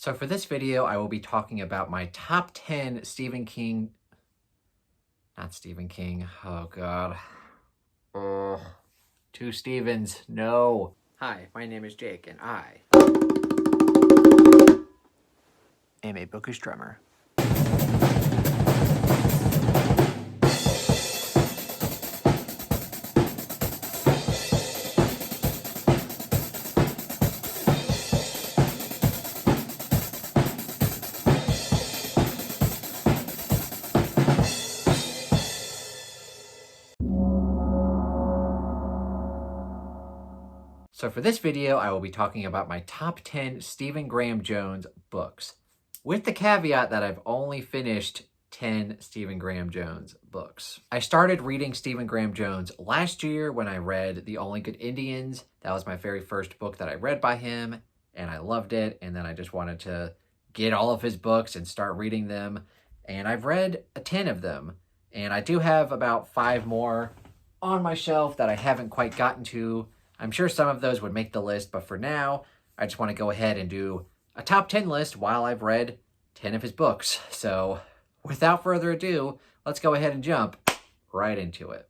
So for this video, I will be talking about my top 10 not Stephen King, oh God. Ugh. Two Stevens, no. Hi, my name is Jake, and I am a bookish drummer. So for this video, I will be talking about my top 10 Stephen Graham Jones books, with the caveat that I've only finished 10 Stephen Graham Jones books. I started reading Stephen Graham Jones last year when I read The Only Good Indians. That was my very first book that I read by him, and I loved it, and then I just wanted to get all of his books and start reading them, and I've read 10 of them, and I do have about 5 more on my shelf that I haven't quite gotten to. I'm sure some of those would make the list, but for now, I just want to go ahead and do a top 10 list while I've read 10 of his books. So without further ado, let's go ahead and jump right into it.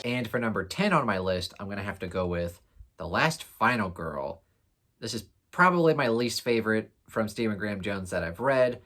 And for number 10 on my list, I'm going to have to go with The Last Final Girl. This is probably my least favorite from Stephen Graham Jones that I've read.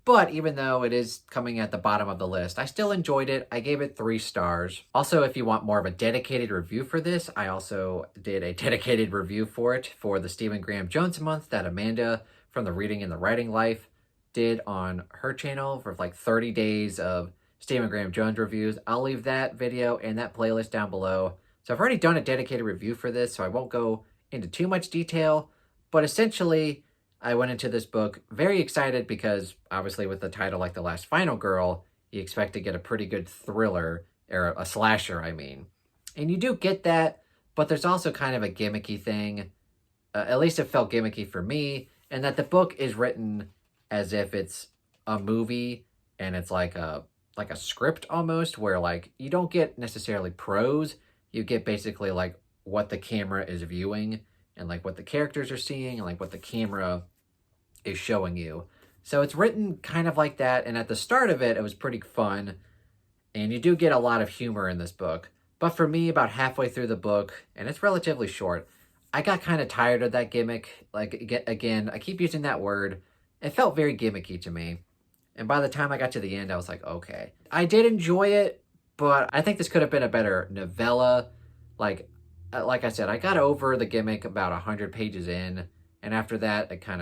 But even though it is coming at the bottom of the list, I still enjoyed it. I gave it 3 stars. Also, if you want more of a dedicated review for this, I also did a dedicated review for it for the Stephen Graham Jones month that Amanda from the Reading and the Writing Life did on her channel for like 30 days of Stephen Graham Jones reviews. I'll leave that video and that playlist down below. So I've already done a dedicated review for this, so I won't go into too much detail. But essentially, I went into this book very excited because obviously with the title like The Last Final Girl, you expect to get a pretty good thriller, or a slasher, I mean. And you do get that, but there's also kind of a gimmicky thing. At least it felt gimmicky for me, and that the book is written as if it's a movie and it's like a script almost, where like you don't get necessarily prose, you get basically like what the camera is viewing and like what the characters are seeing and like what the camera is showing you. So it's written kind of like that, and at the start of it, it was pretty fun, and you do get a lot of humor in this book. But for me, about halfway through the book, and it's relatively short, I got kind of tired of that gimmick. Like, again, I keep using that word. It felt very gimmicky to me. And by the time I got to the end, I was like, okay. I did enjoy it, but I think this could have been a better novella. Like I said, I got over the gimmick about 100 pages in, and after that, it kind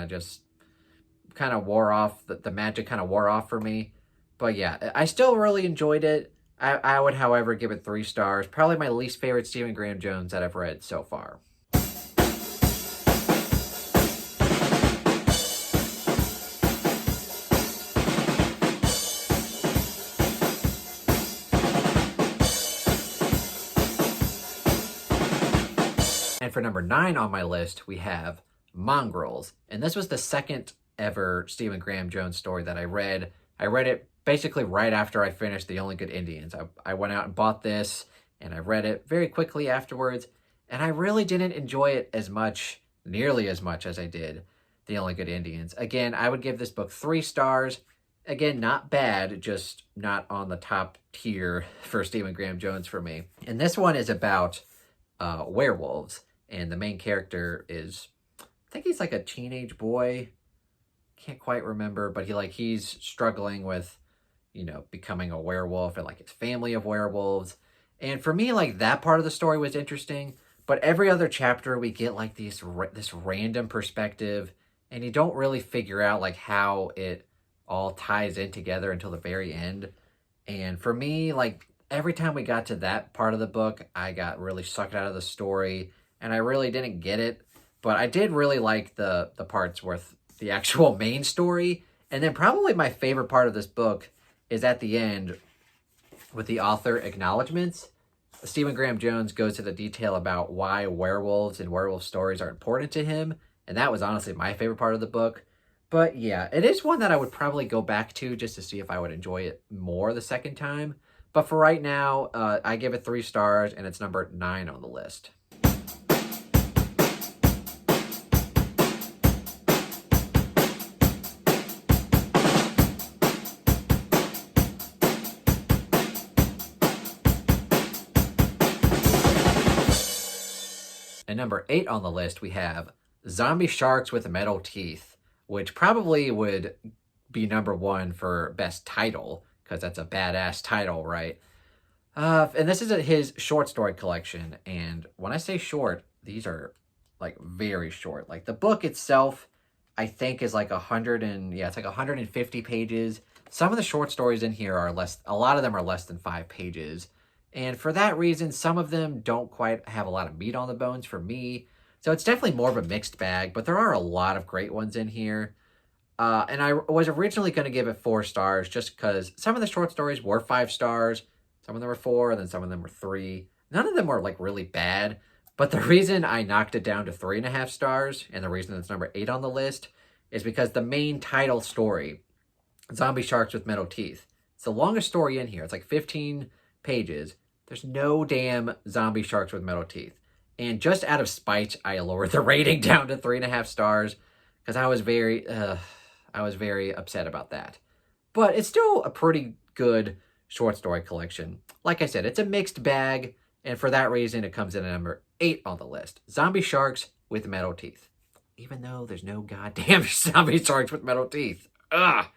of wore off. The magic kind of wore off for me. But yeah, I still really enjoyed it. I would, however, give it 3 stars. Probably my least favorite Stephen Graham Jones that I've read so far. And for number 9 on my list, we have Mongrels. And this was the second ever Stephen Graham Jones story that I read. I read it basically right after I finished The Only Good Indians. I went out and bought this, and I read it very quickly afterwards, and I really didn't enjoy it nearly as much as I did The Only Good Indians. Again, I would give this book 3 stars. Again, not bad, just not on the top tier for Stephen Graham Jones for me. And this one is about werewolves, and the main character is, I think he's like a teenage boy. Can't quite remember, but he's struggling with, becoming a werewolf and like his family of werewolves. And for me, like that part of the story was interesting, but every other chapter we get like this random perspective, and you don't really figure out like how it all ties in together until the very end. And for me, like every time we got to that part of the book, I got really sucked out of the story, and I really didn't get it. But I did really like the parts with the actual main story. And then probably my favorite part of this book is at the end with the author acknowledgments. Stephen Graham Jones goes to the detail about why werewolves and werewolf stories are important to him. And that was honestly my favorite part of the book. But yeah, it is one that I would probably go back to just to see if I would enjoy it more the second time. But for right now, I give it 3 stars, and it's number 9 on the list. And number 8 on the list, we have Zombie Sharks with Metal Teeth, which probably would be number 1 for best title, because that's a badass title, right? And this is his short story collection. And when I say short, these are like very short. Like the book itself, I think is like 150 pages. Some of the short stories in here are a lot of them are less than 5 pages. And for that reason, some of them don't quite have a lot of meat on the bones for me. So it's definitely more of a mixed bag, but there are a lot of great ones in here. And I was originally going to give it 4 stars just because some of the short stories were 5 stars. Some of them were 4, and then some of them were 3. None of them were like really bad. But the reason I knocked it down to 3.5 stars, and the reason it's number 8 on the list, is because the main title story, Zombie Sharks with Metal Teeth, it's the longest story in here. It's like 15 pages. There's no damn zombie sharks with metal teeth. And just out of spite, I lowered the rating down to 3.5 stars because I was very upset about that. But it's still a pretty good short story collection. Like I said, it's a mixed bag, and for that reason, it comes in at number 8 on the list. Zombie Sharks with Metal Teeth. Even though there's no goddamn zombie sharks with metal teeth. Ugh!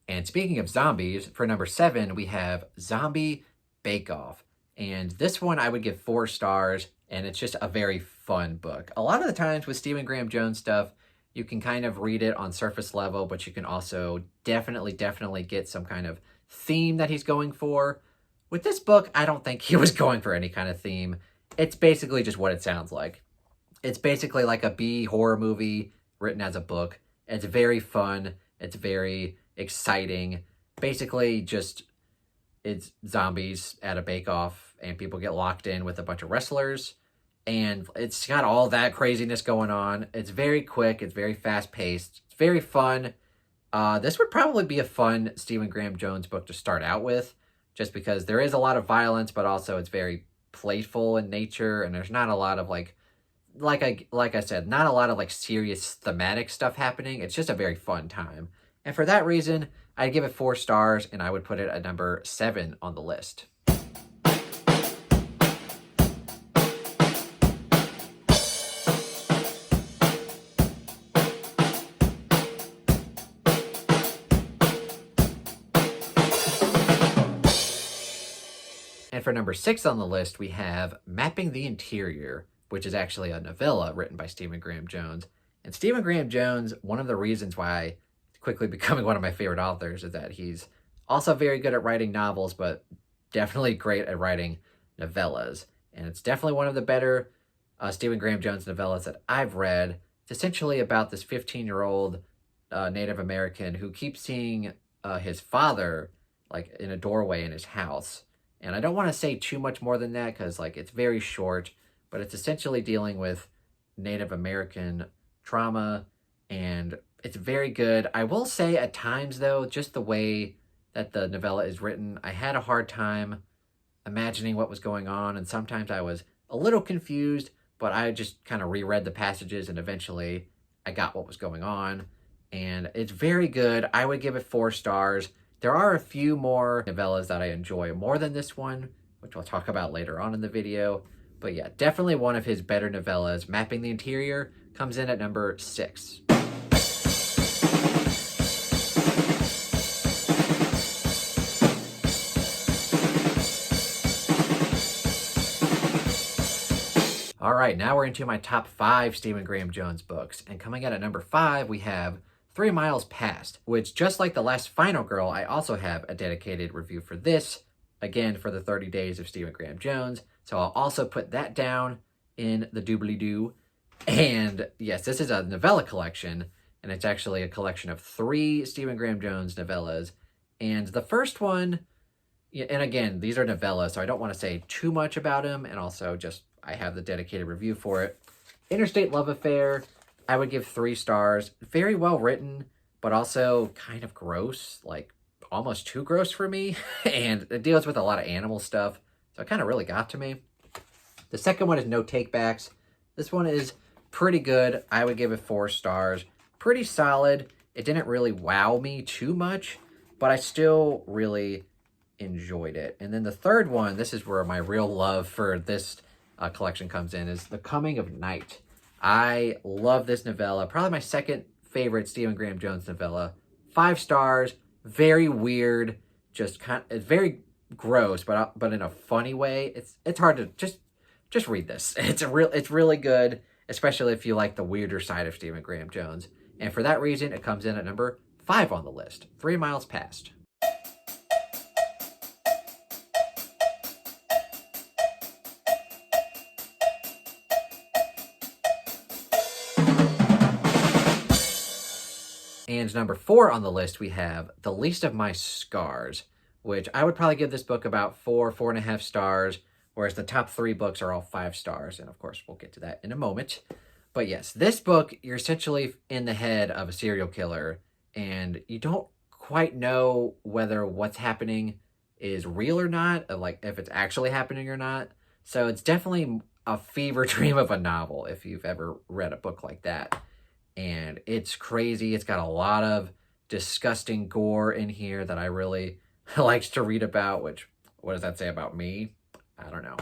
And speaking of zombies, for number 7, we have Zombie Bake Off. And this one I would give 4 stars, and it's just a very fun book. A lot of the times with Stephen Graham Jones stuff, you can kind of read it on surface level, but you can also definitely get some kind of theme that he's going for. With this book, I don't think he was going for any kind of theme. It's basically just what it sounds like. It's basically like a B horror movie written as a book. It's very fun. It's very exciting. Basically, just it's zombies at a bake-off, and people get locked in with a bunch of wrestlers, and it's got all that craziness going on. It's very quick. It's very fast-paced. It's very fun. This would probably be a fun Stephen Graham Jones book to start out with, just because there is a lot of violence, but also it's very playful in nature, and there's not a lot of like I said, not a lot of like serious thematic stuff happening. It's just a very fun time. And for that reason, I'd give it 4 stars, and I would put it at number 7 on the list. And for number 6 on the list, we have Mapping the Interior, which is actually a novella written by Stephen Graham Jones. And Stephen Graham Jones, one of the reasons why quickly becoming one of my favorite authors is that he's also very good at writing novels, but definitely great at writing novellas. And it's definitely one of the better Stephen Graham Jones novellas that I've read. It's essentially about this 15-year-old Native American who keeps seeing his father like in a doorway in his house. And I don't want to say too much more than that because like it's very short, but it's essentially dealing with Native American trauma, and it's very good. I will say at times, though, just the way that the novella is written, I had a hard time imagining what was going on, and sometimes I was a little confused, but I just kind of reread the passages, and eventually I got what was going on, and it's very good. I would give it 4 stars. There are a few more novellas that I enjoy more than this one, which I'll talk about later on in the video, but yeah, definitely one of his better novellas. Mapping the Interior comes in at number 6. All right, now we're into my top 5 Stephen Graham Jones books. And coming in at number 5, we have 3 Miles Past, which just like The Last Final Girl, I also have a dedicated review for this, again, for the 30 days of Stephen Graham Jones. So I'll also put that down in the doobly-doo. And yes, this is a novella collection, and it's actually a collection of 3 Stephen Graham Jones novellas. And the first one, and again, these are novellas, so I don't want to say too much about them, and also just I have the dedicated review for it. Interstate Love Affair, I would give 3 stars. Very well written, but also kind of gross, like almost too gross for me. And it deals with a lot of animal stuff, so it kind of really got to me. The second one is No Takebacks. This one is pretty good. I would give it 4 stars. Pretty solid. It didn't really wow me too much, but I still really enjoyed it. And then the third one, this is where my real love for this collection comes in, is The Coming of Night. I love this novella. Probably my second favorite Stephen Graham Jones novella. 5 stars. Very weird. It's very gross, but in a funny way. It's hard to just read this. It's really good, especially if you like the weirder side of Stephen Graham Jones. And for that reason, it comes in at number 5 on the list. 3 Miles Past. And number 4 on the list, we have The Least of My Scars, which I would probably give this book about 4.5 stars, whereas the top 3 books are all 5 stars. And of course, we'll get to that in a moment. But yes, this book, you're essentially in the head of a serial killer, and you don't quite know whether what's happening is real or not, or like if it's actually happening or not. So it's definitely a fever dream of a novel if you've ever read a book like that. And it's crazy. It's got a lot of disgusting gore in here that I really likes to read about, which, what does that say about me? I don't know.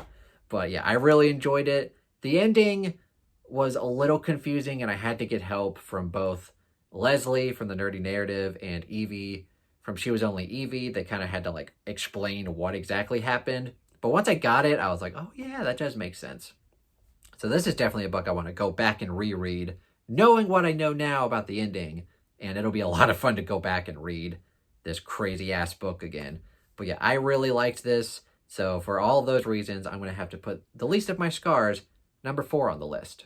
But yeah, I really enjoyed it. The ending was a little confusing, and I had to get help from both Leslie from the Nerdy Narrative and Evie from She Was Only Evie. They kind of had to like explain what exactly happened. But once I got it, I was like, oh yeah, that does make sense. So this is definitely a book I want to go back and reread, knowing what I know now about the ending, and it'll be a lot of fun to go back and read this crazy-ass book again. But yeah, I really liked this, so for all of those reasons, I'm going to have to put The Least of My Scars, number 4 on the list.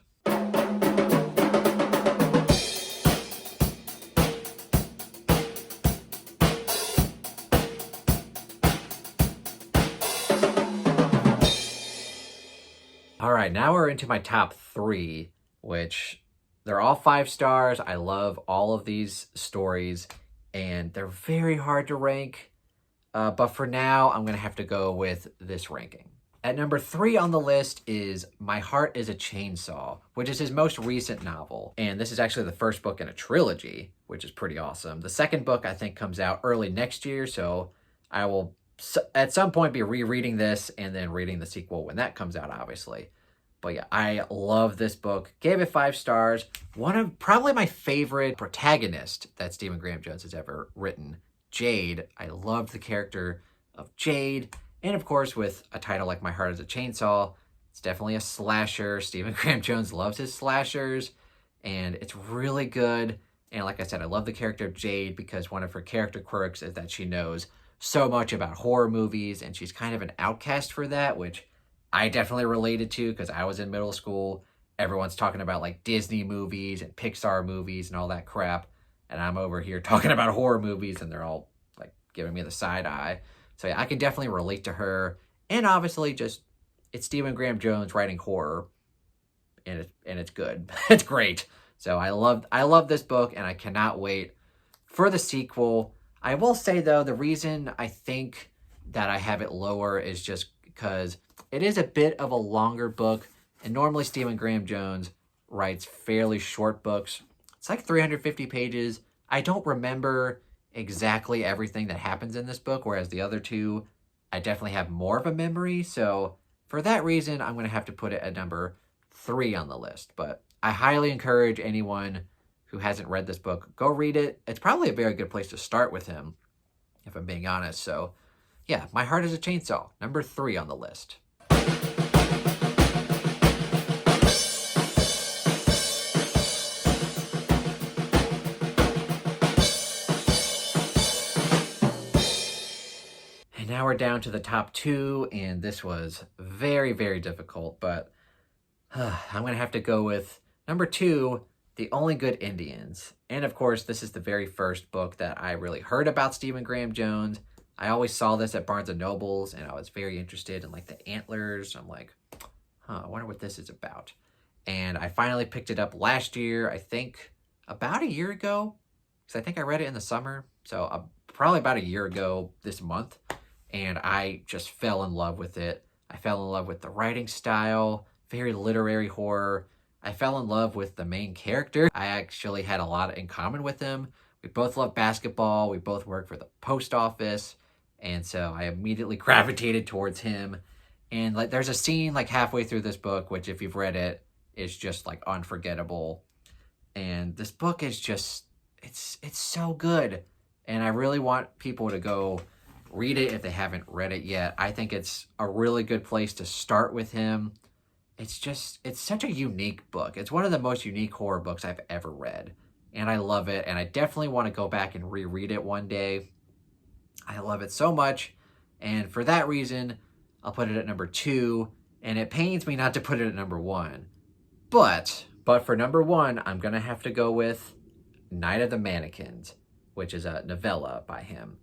All right, now we're into my top 3, which they're all 5 stars. I love all of these stories, and they're very hard to rank. But for now, I'm going to have to go with this ranking. At number 3 on the list is My Heart is a Chainsaw, which is his most recent novel. And this is actually the first book in a trilogy, which is pretty awesome. The second book, I think, comes out early next year, so I will at some point be rereading this and then reading the sequel when that comes out, obviously. But yeah, I love this book. Gave it 5 stars. One of probably my favorite protagonist that Stephen Graham Jones has ever written, Jade. I loved the character of Jade. And of course, with a title like My Heart is a Chainsaw, it's definitely a slasher. Stephen Graham Jones loves his slashers, and it's really good. And like I said, I love the character of Jade because one of her character quirks is that she knows so much about horror movies, and she's kind of an outcast for that, which I definitely related to because I was in middle school. Everyone's talking about like Disney movies and Pixar movies and all that crap. And I'm over here talking about horror movies, and they're all like giving me the side eye. So yeah, I can definitely relate to her. And obviously just, it's Stephen Graham Jones writing horror, and it's good. It's great. So I love this book, and I cannot wait for the sequel. I will say though, the reason I think that I have it lower is just because it is a bit of a longer book, and normally Stephen Graham Jones writes fairly short books. It's like 350 pages. I don't remember exactly everything that happens in this book, whereas the other two, I definitely have more of a memory. So for that reason, I'm going to have to put it at number 3 on the list. But I highly encourage anyone who hasn't read this book, go read it. It's probably a very good place to start with him, if I'm being honest. So yeah, My Heart is a Chainsaw, number 3 on the list. And now we're down to the top 2, and this was very, very difficult, but I'm going to have to go with number 2, The Only Good Indians. And of course, this is the very first book that I really heard about Stephen Graham Jones. I always saw this at Barnes & Noble's, and I was very interested in like the antlers. I'm like, I wonder what this is about. And I finally picked it up last year, I think about a year ago, because I think I read it in the summer. So probably about a year ago this month. And I just fell in love with it. I fell in love with the writing style, very literary horror. I fell in love with the main character. I actually had a lot in common with him. We both love basketball. We both work for the post office. And so I immediately gravitated towards him. And like, there's a scene like halfway through this book, which if you've read it, is just like unforgettable. And this book is just, it's so good. And I really want people to go read it if they haven't read it yet. I think it's a really good place to start with him. It's such a unique book. It's one of the most unique horror books I've ever read. And I love it. And I definitely want to go back and reread it one day. I love it so much. And for that reason, I'll put it at number 2. And it pains me not to put it at number 1. But for number 1, I'm going to have to go with Night of the Mannequins, which is a novella by him.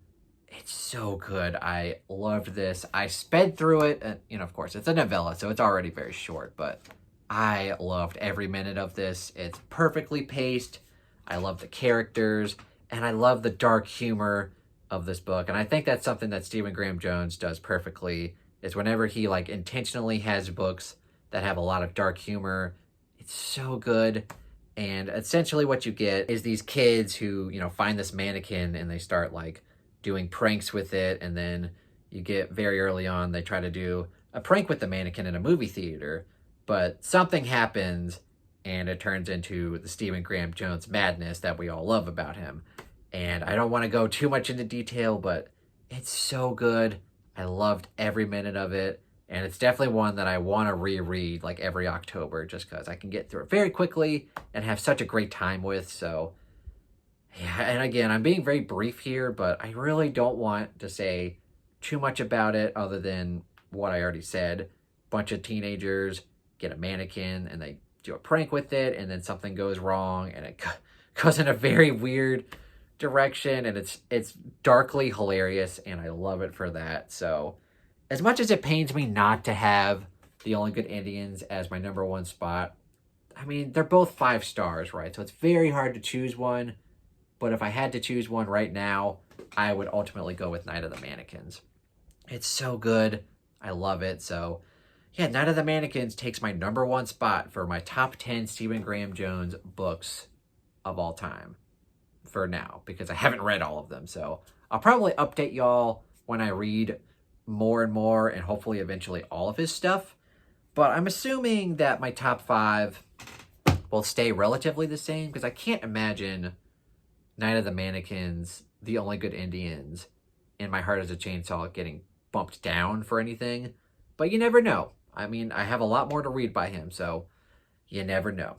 It's so good. I loved this. I sped through it. And, of course, it's a novella, so it's already very short. But I loved every minute of this. It's perfectly paced. I love the characters. And I love the dark humor of this book. And I think that's something that Stephen Graham Jones does perfectly, is whenever he, like, intentionally has books that have a lot of dark humor, it's so good. And essentially what you get is these kids who, find this mannequin and they start, like, doing pranks with it, and then you get very early on, they try to do a prank with the mannequin in a movie theater, but something happens and it turns into the Stephen Graham Jones madness that we all love about him. And I don't want to go too much into detail, but it's so good. I loved every minute of it, and it's definitely one that I want to reread like every October, just because I can get through it very quickly and have such a great time with. So yeah, and again, I'm being very brief here, but I really don't want to say too much about it other than what I already said. Bunch of teenagers get a mannequin and they do a prank with it, and then something goes wrong and it goes in a very weird direction, and it's darkly hilarious, and I love it for that. So as much as it pains me not to have The Only Good Indians as my number 1 spot, I mean, they're both 5 stars, right? So it's very hard to choose one. But if I had to choose one right now, I would ultimately go with Night of the Mannequins. It's so good. I love it. So yeah, Night of the Mannequins takes my number 1 spot for my top 10 Stephen Graham Jones books of all time for now, because I haven't read all of them. So I'll probably update y'all when I read more and more, and hopefully eventually all of his stuff. But I'm assuming that my top 5 will stay relatively the same, because I can't imagine Night of the Mannequins, The Only Good Indians, and My Heart is a Chainsaw getting bumped down for anything. But you never know. I mean, I have a lot more to read by him, so you never know.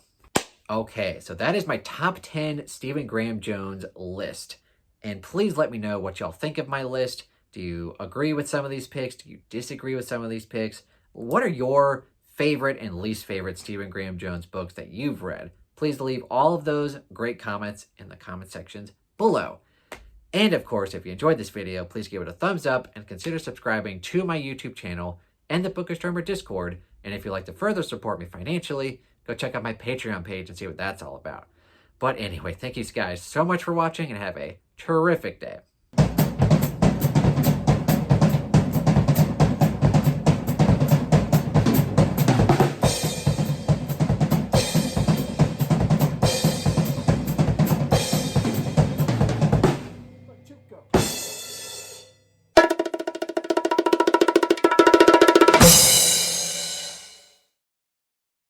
Okay, so that is my top 10 Stephen Graham Jones list. And please let me know what y'all think of my list. Do you agree with some of these picks? Do you disagree with some of these picks? What are your favorite and least favorite Stephen Graham Jones books that you've read? Please leave all of those great comments in the comment sections below. And of course, if you enjoyed this video, please give it a thumbs up and consider subscribing to my YouTube channel and the Bookish Drummer Discord. And if you'd like to further support me financially, go check out my Patreon page and see what that's all about. But anyway, thank you guys so much for watching, and have a terrific day.